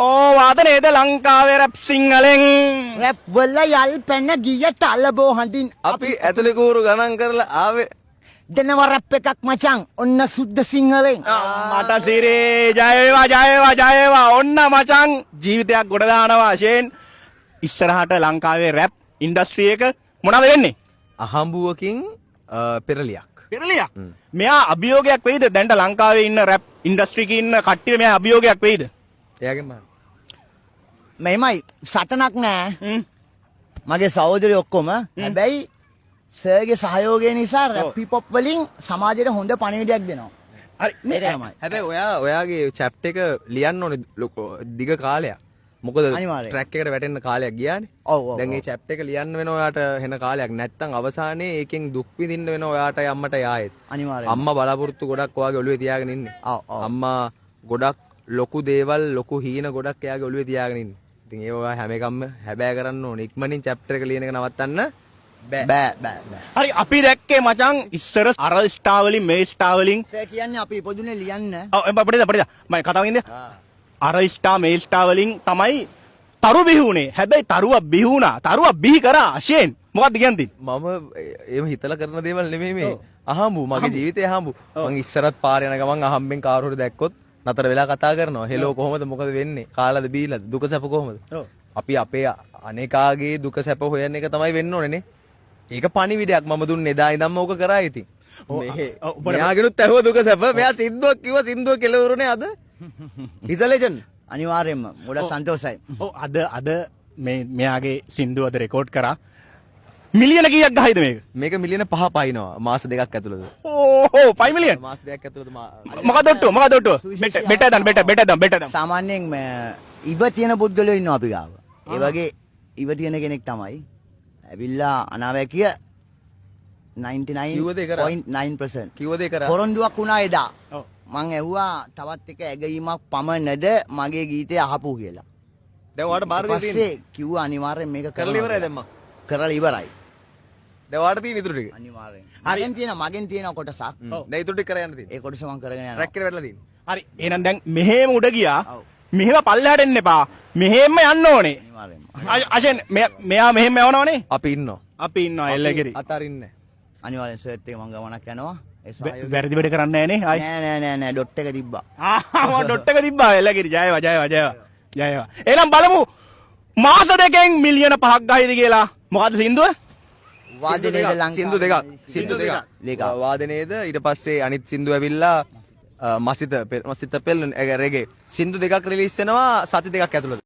ඕ වාදනේද ලංකාවේ රැප් සිංහලෙන් රැප් වල යල් පැන ගිය තලබෝ හඬින් අපි ඇතුලේ කූරු ගණන් කරලා ආවේ දෙනවා රැප් එකක් මචං ඔන්න සුද්ධ සිංහලෙන් මට සිරේ ජය වේවා ජය වේවා ජය වේවා ඔන්න මචං ජීවිතයක් ගොඩ දානවා වශයෙන් ඉස්සරහට ලංකාවේ රැප් ඉන්ඩස්ට්‍රි එක මොනවද වෙන්නේ අහඹුවකින් පෙරලියක් පෙරලියක් මෙයා අභියෝගයක් වෙයිද දැන්ට ලංකාවේ ඉන්න රැප් ඉන්ඩස්ට්‍රි එකේ ඉන්න කට්ටිය මෙයා අභියෝගයක් වෙයිද එයාගෙන් මම මෙහෙමයි සටනක් නෑ මගේ සහෝදරයෝ ඔක්කොම හැබැයි සර්ගේ සහයෝගය නිසා රැප් හිප් හොප් වලින් සමාජයට හොඳ පණිවිඩයක් දෙනවා හරි ඒක තමයි හැබැයි ඔයාගේ චැප්ටර් එක ලියන්න ඕනේ දිග කාලයක් මොකද අනිවාර්යෙන්. ට්‍රැක් එකට වැටෙන්න කාලයක් ගියානේ ඔව් ඔව් දැන් මේ චැප්ටර් එක ලියන්න වෙන ඔයාට හෙන කාලයක් නැත්තම් අවසානයේ ඒකෙන් දුක් විඳින්න වෙන ඔයාට අම්මට යායෙත් අනිවාර්යෙන් අම්මා බලාපොරොත්තු ගොඩක් ඔයාගේ ඔළුවේ තියාගෙන ඉන්නේ ඔව් ඔව් අම්මා ගොඩක් ලොකු දේවල් ලොකු හීන ගොඩක් එයාගේ ඔළුවේ තියාගෙන ඉන්නේ ඉතින් ඒව ඔයා හැම එකක්ම හැබෑ කරන්න ඕනේ ඉක්මනින් චැප්ටර් එක ලියන එක නවත්තන්න බෑ බෑ බෑ බෑ හරි අපි දැක්කේ මචං ඉස්සර අර ස්ටාර් වලින් මේ ස්ටාර් වලින් සර් කියන්නේ අපි ඉපදුනේ ලියන්න ඔව් අපිට මම කතාව ඉන්නේ අර ස්ටාර් මේ ස්ටාර් වලින් තමයි තරු බිහුනේ හැබැයි තරුවා බිහුණා තරුවා බිහි කරා අශයෙන් මොකක්ද කියන්නේ මම එහෙම හිතලා කරන දේවල් නෙමෙයි මේ අහඹු මගේ ජීවිතේ අහඹු මං ඉස්සරත් පාර යන ගමන් අහම්බෙන් කාරු හරි දැක්කොත් නතර වෙලා කතා කරනවා හෙලෝ කොහොමද මොකද වෙන්නේ කාලාද බීලාද දුක සැප කොහොමද අපි අපේ අනේකාගේ දුක සැප හොයන එක තමයි වෙන්න ඕනේ නේ ඒක පණිවිඩයක් මම දුන්නේ එදා ඉඳන්ම ඕක කරා ඉතින් මෙයාගෙනුත් ඇහුව දුක සැප මෙයා සින්දුවක් කිව්වා සින්දුව කෙලවරුනේ අද හිස ලෙජන්ඩ් අනිවාර්යෙන්ම ගොඩක් සන්තෝෂයි ඔව් අද මේ මෙයාගේ සින්දුව අද රෙකෝඩ් කරා මිලියන කීයක් ගහයිද මේක මේක මිලියන 5 පයින්නවා මාස දෙකක් ඇතුළත ඕ 5 මිලියන මාස දෙකක් ඇතුළත මොකද ඔට්ටු බෙටර් සාමාන්‍යයෙන් ඉව තියෙන පුද්ගලයෝ ඉන්නවා අපි ගාව ඒ වගේ ඉව තියෙන කෙනෙක් තමයි ඇවිල්ලා අනාවැකිය 99.9% කිව්වද ඒක පොරොන්දුවක් වුණා එදා මං ඇහුවා තවත් එක ඇගීමක් පමණද මගේ ගීතය අහපු කියලා දැන් ඔයාලට බාර දෙන්න තියෙන්නේ පස්සේ කිව්වා අනිවාර්යෙන් මේක කරලා ඉවරයි දැන් මං කරලා ඉවරයි දැන් ඔයාලට තියෙන ඉතුරු ටික අනිවාර්යෙන් මගෙන් තියෙන කොටසක් දැන් ඉතුරු ටික කරලා යන්න තියෙන්නේ ඒ කොටස මං කරගෙන යනවා ට්‍රැක් එකට වැටලා තියෙන්නේ හරි එහෙනම් දැන් මෙහෙම උඩ ගියා ඔව් මෙහෙම පල්ලෙහාට එන්න එපා මෙහෙම යන්න ඕනේ අනිවාර්යෙන්ම අශෙන් මෙයා මෙහෙම යවනවනේ අපි ඉන්නවා අපි ඉන්නවා එල්ලගිරි අතරින්නේ අනිවාර්යෙන් සර්ට් එක මං ගමනක් යනවා ඒ සහයෝගය වැරදි වැඩ කරන්නේ නැහැ නේ ආයි නෑ ඩොට් එක තිබ්බා ආ ඩොට් එක තිබ්බා එල්ලගිරි ජයවා එහෙනම් බලමු මාස දෙකෙන් මිලියන 5ක් ගහයිද කියලා මොකද්ද සින්දුව වාදනයේද ලංකාවේ සින්දු දෙකක් වාදනයේද ඊට පස්සේ අනිත් සින්දු ඇවිල්ලා මසිත පෙල් රෙගේ සින්දු දෙකක් රිලීස් වෙනවා සති දෙකක් ඇතුළත